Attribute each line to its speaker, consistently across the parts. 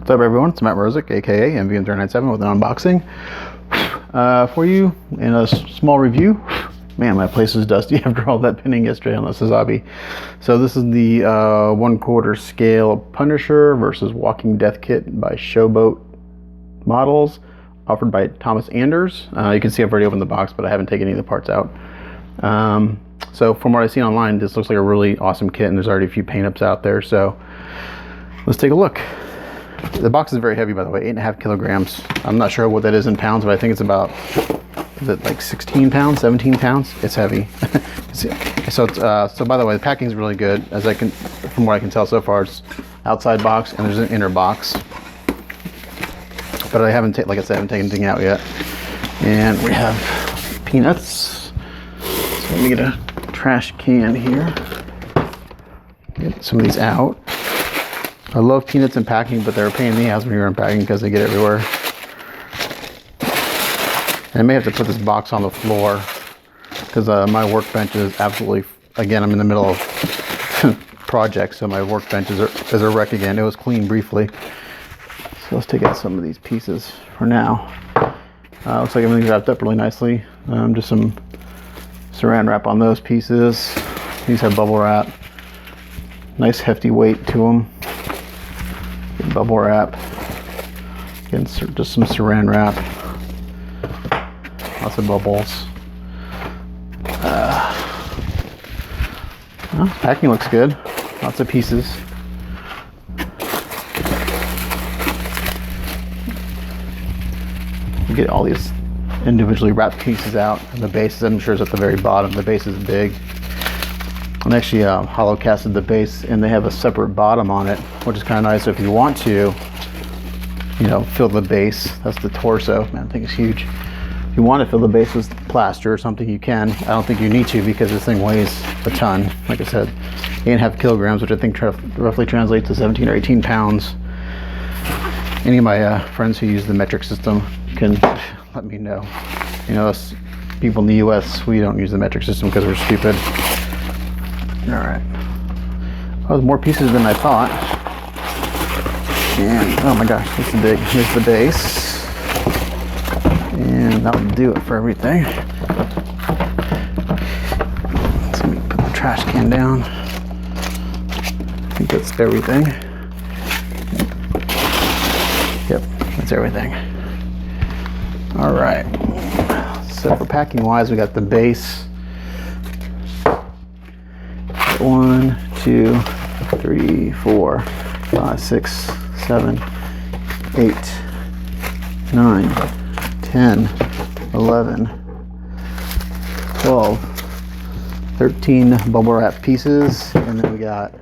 Speaker 1: What's up, everyone? It's Matt Rozick, aka MVM397, with an unboxing for you in a small review. Man, my place is dusty after all that pinning yesterday on the Suzabi. So this is the 1/4 scale Punisher versus Walking Death kit by Showboat models, offered by Thomas Anders. You can see I've already opened the box, but I haven't taken any of the parts out. So from what I've seen online, this looks like a really awesome kit, and there's already a few paint-ups out there. So let's take a look. The box is very heavy, by the way, 8.5 kilograms. I'm not sure what that is in pounds, but I think it's about, is it like 16 pounds, 17 pounds? It's heavy. So by the way, the packing is really good, as I can, from what I can tell so far. It's outside box and there's an inner box. But I haven't, like I said, I haven't taken anything out yet. And we have peanuts. So let me get a trash can here. Get some of these out. I love peanuts in packing, but they're a pain in the ass when you're unpacking because they get everywhere. And I may have to put this box on the floor because my workbench is absolutely, again, I'm in the middle of projects, so my workbench is a wreck again. It was clean briefly. So let's take out some of these pieces for now. Looks like everything's wrapped up really nicely. Just some saran wrap on those pieces. These have bubble wrap. Nice hefty weight to them. Bubble wrap. Again, just some saran wrap. Lots of bubbles. Well, packing looks good. Lots of pieces. You get all these individually wrapped pieces out, and the base, I'm sure, is at the very bottom. The base is big. And actually hollow casted the base, and they have a separate bottom on it, which is kind of nice. So if you want to, you know, fill the base, that's the torso. Man, I think it's huge. If you want to fill the base with plaster or something, you can. I don't think you need to because this thing weighs a ton. Like I said, 8.5 kilograms, which I think roughly translates to 17 or 18 pounds. Any of my friends who use the metric system can let me know. You know, us people in the US, we don't use the metric system because we're stupid. All right. Oh, there's more pieces than I thought. And oh my gosh, this is big. Here's the base. And that'll do it for everything. So let me put the trash can down. I think that's everything. Yep, that's everything. All right. So for packing wise, we got the base. 1, 2, 3, 4, 5, 6, 7, 8, 9, 10, 11, 12, 13 bubble wrap pieces, and then we got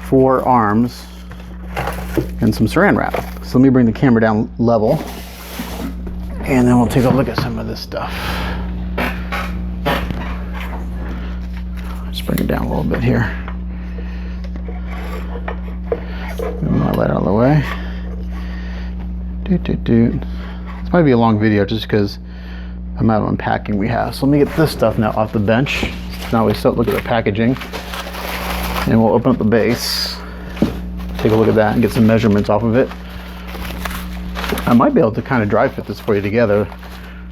Speaker 1: 4 arms and some saran wrap. So let me bring the camera down level, and then we'll take a look at some of this stuff. Bring it down a little bit here. Move my light out of the way. This might be a long video just because I'm out of unpacking we have. So let me get this stuff now off the bench. Now we start looking at the packaging, and we'll open up the base, take a look at that, and get some measurements off of it. I might be able to kind of dry fit this for you together.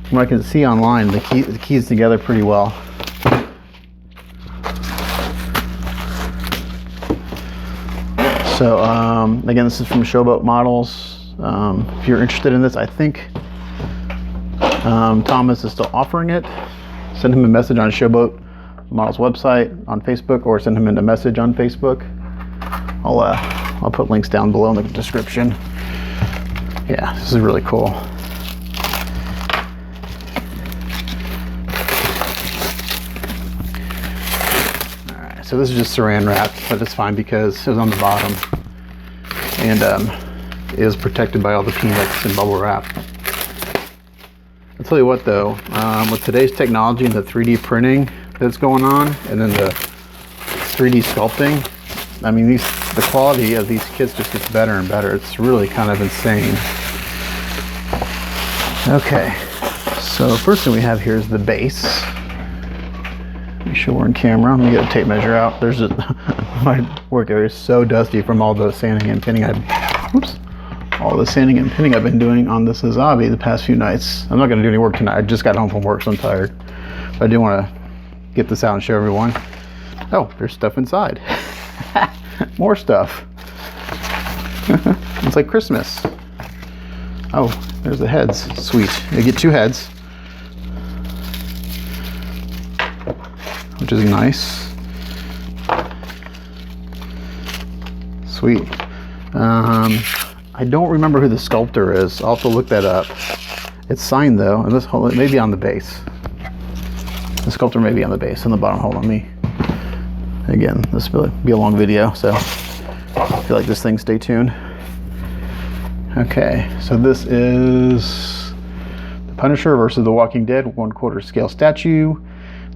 Speaker 1: From what I can see online, the keys together pretty well. So again, this is from Showboat Models. If you're interested in this, I think Thomas is still offering it. Send him a message on Showboat Models website on Facebook, or send him a message on Facebook. I'll put links down below in the description. Yeah, this is really cool. So this is just saran wrap, but it's fine because it was on the bottom, and it was protected by all the peanuts and bubble wrap. I'll tell you what though, with today's technology and the 3D printing that's going on, and then the 3D sculpting, I mean, the quality of these kits just gets better and better. It's really kind of insane. Okay, so the first thing we have here is the base. Make sure we're in camera. Let me get a tape measure out. There's my work area is so dusty from all the sanding and pinning I all the sanding and pinning I've been doing on this Azabi the past few nights. I'm not going to do any work tonight. I just got home from work, so I'm tired. But I do want to get this out and show everyone. Oh, there's stuff inside. More stuff. It's like Christmas. Oh, there's the heads. Sweet. I get 2 heads, which is nice. Sweet. I don't remember who the sculptor is. I'll have to look that up. It's signed though, and this it may be on the base. The sculptor may be on the base on the bottom. Hold on, me. Again, this will be a long video, so I feel like this thing. Stay tuned. Okay, so this is the Punisher versus the Walking Dead 1/4 scale statue,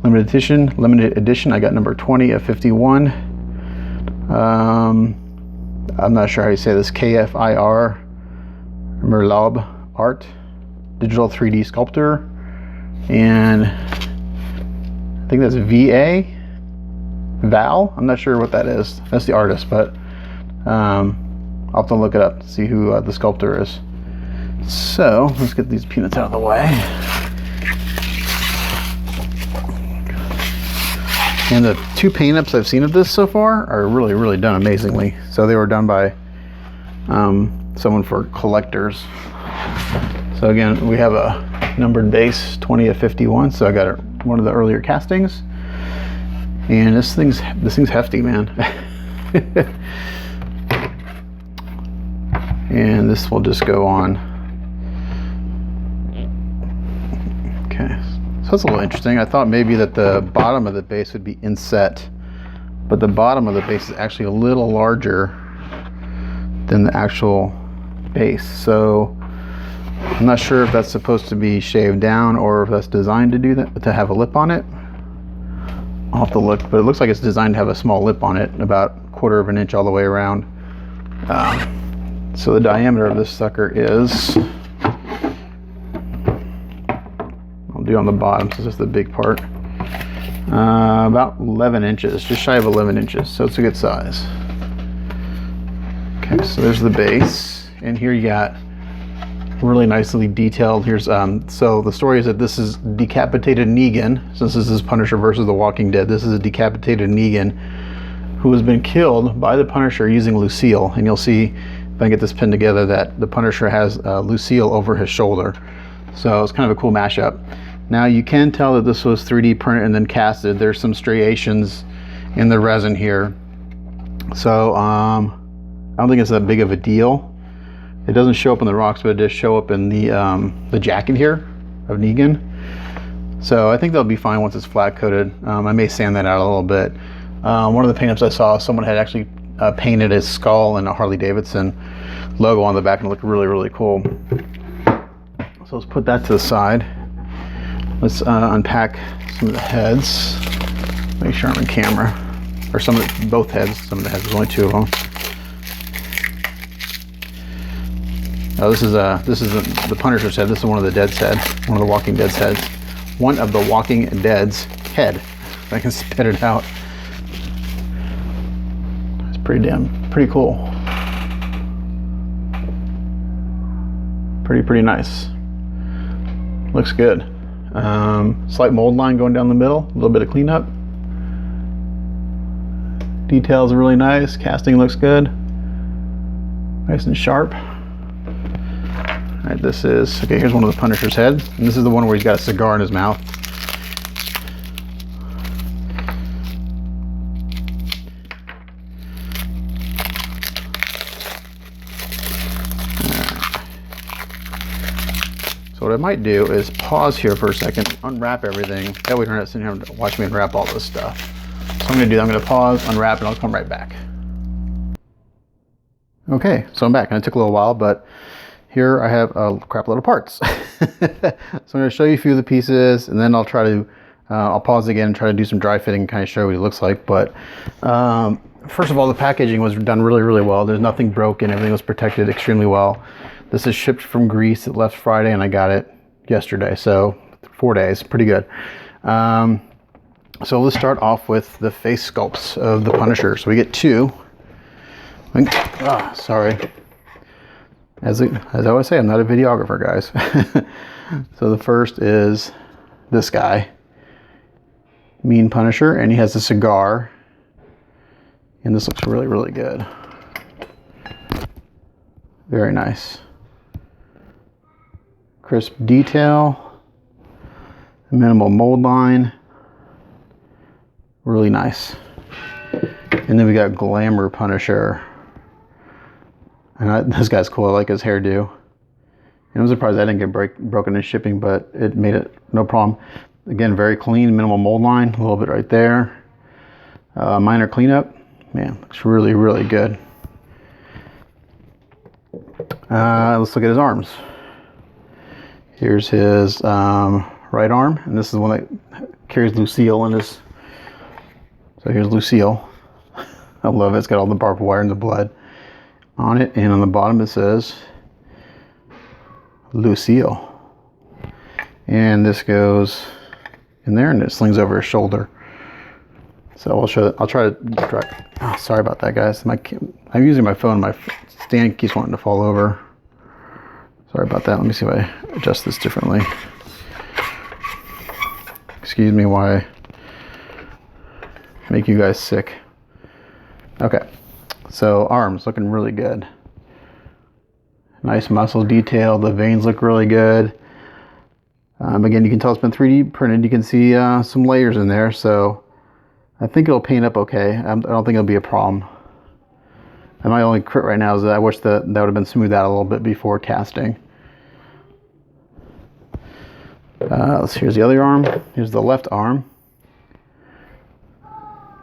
Speaker 1: limited edition. Limited edition. I got number 20 of 51. I'm not sure how you say this. Kfir Merlaub art, digital 3D sculptor, and I think that's Val. I'm not sure what that is. That's the artist, but I'll have to look it up to see who the sculptor is. So let's get these peanuts out of the way. And the 2 paint-ups I've seen of this so far are really, really done amazingly. So they were done by someone for collectors. So again, we have a numbered base, 20 of 51. So I got one of the earlier castings. And this thing's hefty, man. And this will just go on. Okay. So that's a little interesting. I thought maybe that the bottom of the base would be inset, but the bottom of the base is actually a little larger than the actual base. So I'm not sure if that's supposed to be shaved down or if that's designed to do that, to have a lip on it. I'll have to look, but it looks like it's designed to have a small lip on it, about 1/4 of an inch all the way around. So the diameter of this sucker is, I'll do on the bottom since it's the big part, about 11 inches, just shy of 11 inches, so it's a good size. Okay, so there's the base, and here you got really nicely detailed. Here's so the story is that this is decapitated Negan. Since this is Punisher versus the Walking Dead, this is a decapitated Negan who has been killed by the Punisher using Lucille, and you'll see if I get this pinned together that the Punisher has Lucille over his shoulder. So it's kind of a cool mashup. Now you can tell that this was 3D printed and then casted. There's some striations in the resin here. So I don't think it's that big of a deal. It doesn't show up in the rocks, but it does show up in the jacket here of Negan. So I think they'll be fine once it's flat coated. I may sand that out a little bit. One of the paint-ups I saw, someone had actually painted his skull and a Harley Davidson logo on the back, and it looked really, really cool. So let's put that to the side. Let's unpack some of the heads. Make sure I'm on camera. Or both heads. Some of the heads, there's only 2 of them. Oh, this is the Punisher's head. This is one of the Dead's head. One of the Walking Dead's heads. One of the Walking Dead's head. If I can spit it out. It's pretty cool. Pretty nice. Looks good. Slight mold line going down the middle. A little bit of cleanup. Details are really nice. Casting looks good. Nice and sharp. Alright, this is, okay, here's one of the Punisher's heads. And this is the one where he's got a cigar in his mouth. So what I might do is pause here for a second, unwrap everything. That way you don't have to sit here and watch me unwrap all this stuff. So I'm going to do that. I'm going to pause, unwrap, and I'll come right back. Okay, so I'm back, and it took a little while, but here I have a crap load of parts. So I'm going to show you a few of the pieces, and then I'll try to, I'll pause again and try to do some dry fitting and kind of show you what it looks like. But first of all, the packaging was done really, really well. There's nothing broken. Everything was protected extremely well. This is shipped from Greece. It left Friday, and I got it yesterday. So 4 days, pretty good. So let's start off with the face sculpts of the Punisher. So we get 2. Sorry. As I always say, I'm not a videographer, guys. So the first is this guy, Mean Punisher, and he has a cigar. And this looks really, really good. Very nice. Crisp detail, minimal mold line. Really nice. And then we got Glamour Punisher. And this guy's cool. I like his hairdo. And I'm surprised I didn't get broken in shipping, but it made it no problem. Again, very clean, minimal mold line. A little bit right there. Minor cleanup. Man, looks really, really good. Let's look at his arms. Here's his right arm. And this is the one that carries Lucille in his... So here's Lucille. I love it. It's got all the barbed wire and the blood on it, and on the bottom it says Lucille. And this goes in there, and it slings over his shoulder. So I'll try to drag. Oh, sorry about that, guys. I'm using my phone. My stand keeps wanting to fall over. Sorry about that. Let me see if I adjust this differently. Excuse me while I make you guys sick. Okay. So arms looking really good. Nice muscle detail. The veins look really good. Again, you can tell it's been 3D printed. You can see some layers in there, so I think it'll paint up okay. I don't think it'll be a problem. And my only crit right now is that I wish that would have been smoothed out a little bit before casting. Here's the other arm. Here's the left arm.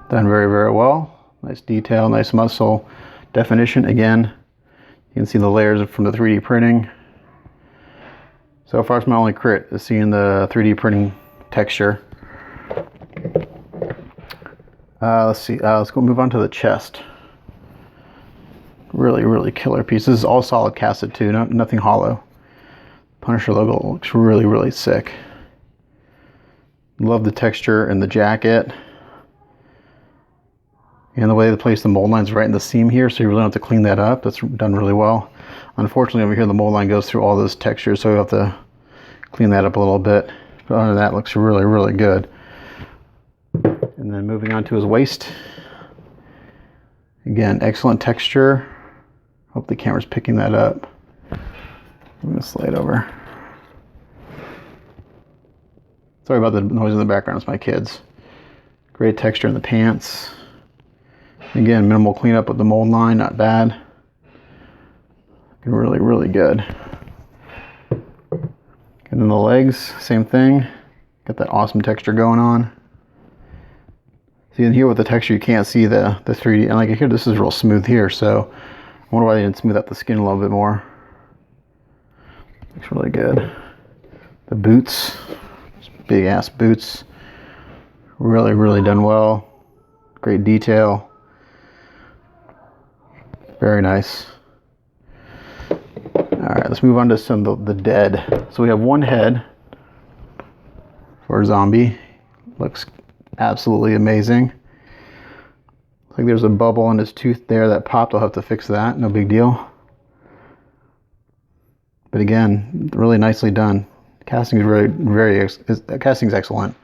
Speaker 1: Done very, very well. Nice detail, nice muscle definition. Again, you can see the layers from the 3D printing. So far, it's my only crit is seeing the 3D printing texture. Let's see. Let's go move on to the chest. Really, really killer piece. This is all solid casted too, nothing hollow. Punisher logo looks really, really sick. Love the texture and the jacket. And the way they place the mold line's right in the seam here, so you really don't have to clean that up. That's done really well. Unfortunately, over here the mold line goes through all this texture, so you have to clean that up a little bit. But other than that, it looks really, really good. And then moving on to his waist. Again, excellent texture. Hope the camera's picking that up. I'm gonna slide over. Sorry about the noise in the background, it's my kids. Great texture in the pants. Again, minimal cleanup with the mold line, not bad. Looking really, really good. And then the legs, same thing. Got that awesome texture going on. See, in here with the texture, you can't see the 3D. And like here, this is real smooth here, so I wonder why they didn't smooth out the skin a little bit more. Looks really good. The boots, big ass boots. Really, really done well. Great detail. Very nice. Alright, let's move on to some of the dead. So we have one head for a zombie. Looks absolutely amazing. Looks like there's a bubble in his tooth there that popped. I'll have to fix that. No big deal. But again, really nicely done. Casting is casting is excellent.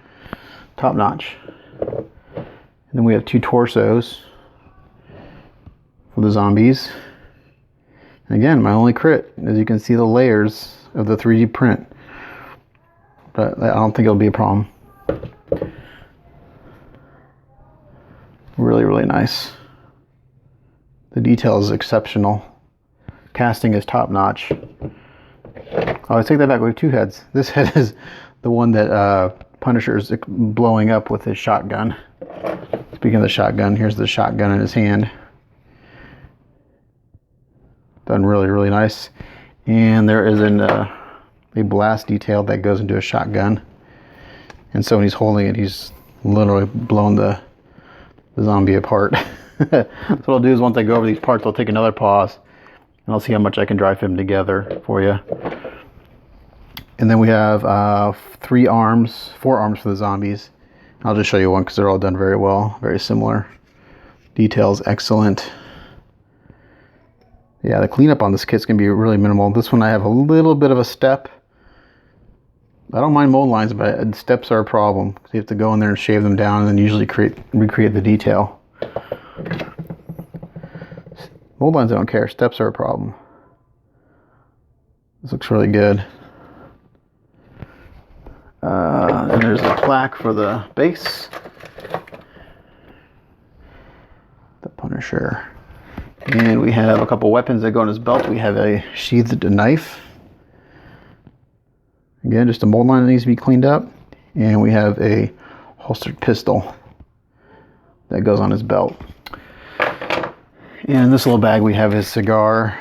Speaker 1: Top notch. And then we have two torsos for the zombies. And again, my only crit, as you can see the layers of the 3D print. But I don't think it'll be a problem. Really, really nice. The detail is exceptional. Casting is top notch. Oh, I take that back. We have two heads. This head is the one that Punisher is blowing up with his shotgun. Speaking of the shotgun, here's the shotgun in his hand. Done really, really nice. And there is a blast detail that goes into a shotgun. And so when he's holding it, he's literally blowing the zombie apart. So what I'll do is once I go over these parts, I'll take another pause and I'll see how much I can dry film together for you. And then we have 4 arms for the zombies. I'll just show you one because they're all done very well, very similar. Details excellent. Yeah, the cleanup on this kit's gonna be really minimal. This one I have a little bit of a step. I don't mind mold lines, but steps are a problem. You have to go in there and shave them down and then usually recreate the detail. Mold lines I don't care, steps are a problem. This looks really good. And there's a plaque for the base. The Punisher. And we have a couple weapons that go in his belt. We have a sheathed knife. Again, just a mold line that needs to be cleaned up. And we have a holstered pistol that goes on his belt. And in this little bag we have his cigar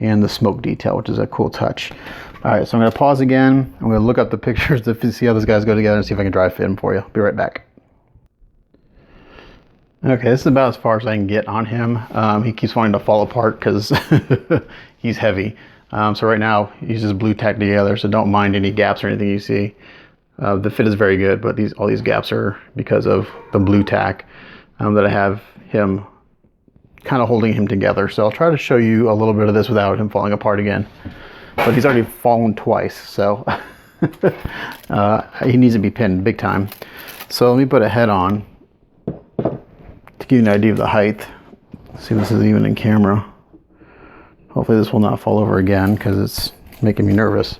Speaker 1: and the smoke detail, which is a cool touch. Alright, so I'm going to pause again. I'm going to look up the pictures to see how those guys go together and see if I can dry fit them for you. I'll be right back. Okay, this is about as far as I can get on him. He keeps wanting to fall apart because he's heavy. So right now he's just blue tacked together, so don't mind any gaps or anything you see. The fit is very good, but all these gaps are because of the blue tack that I have him kind of holding him together. So I'll try to show you a little bit of this without him falling apart again. But he's already fallen twice, so he needs to be pinned big time. So let me put a head on to give you an idea of the height. Let's see if this is even in camera. Hopefully this will not fall over again because it's making me nervous.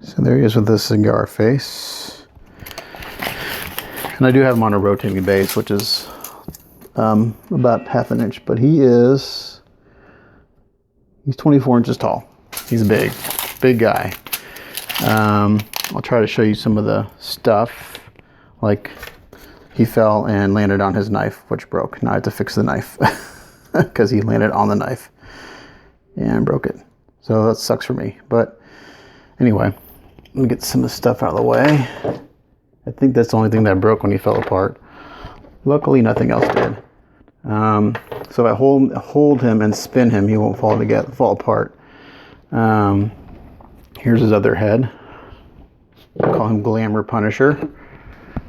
Speaker 1: So there he is with the cigar face. And I do have him on a rotating base, which is about half an inch, but he's 24 inches tall. He's big guy. I'll try to show you some of the stuff. Like he fell and landed on his knife, which broke. Now I have to fix the knife because he landed on the knife and broke it. So that sucks for me. But anyway, let me get some of the stuff out of the way. I think that's the only thing that broke when he fell apart. Luckily, nothing else did. So if I hold him and spin him, he won't fall apart. Here's his other head. I call him Glamour Punisher.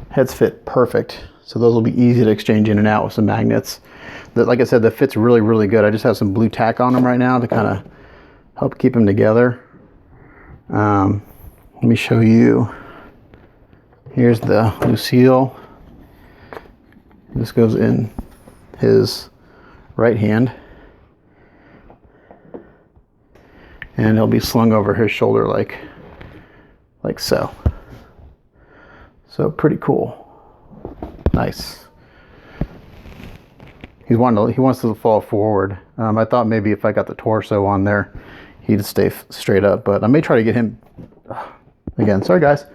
Speaker 1: Heads fit perfect, so those will be easy to exchange in and out with some magnets. Like I said, the fit's really, really good. I just have some blue tack on them right now to kind of help keep them together. Let me show you. Here's the Lucille. This goes in his right hand, and he'll be slung over his shoulder like so. So pretty cool. Nice. He wants to fall forward. I thought maybe if I got the torso on there, he'd stay straight up, but I may try to get him. Again, sorry guys.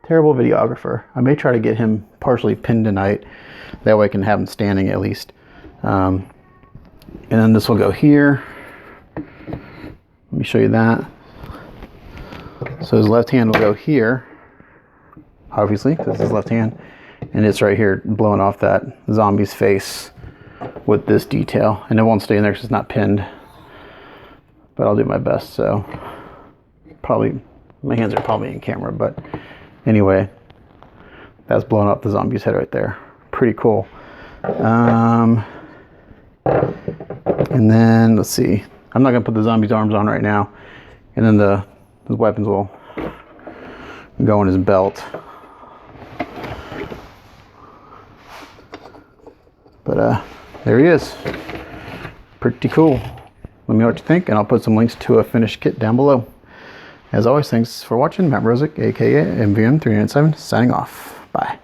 Speaker 1: Terrible videographer. I may try to get him partially pinned tonight. That way I can have him standing at least. And then this will go here. Let me show you that. So his left hand will go here, obviously, because it's his left hand. And it's right here blowing off that zombie's face with this detail. And it won't stay in there because it's not pinned. But I'll do my best. So probably, my hands are probably in camera, but anyway, that's blowing up the zombie's head right there. Pretty cool. And then let's see. I'm not gonna put the zombie's arms on right now. And then the weapons will go in his belt. But there he is. Pretty cool. Let me know what you think, and I'll put some links to a finished kit down below. As always, thanks for watching. Matt Rosick, aka MVM397, signing off. Bye.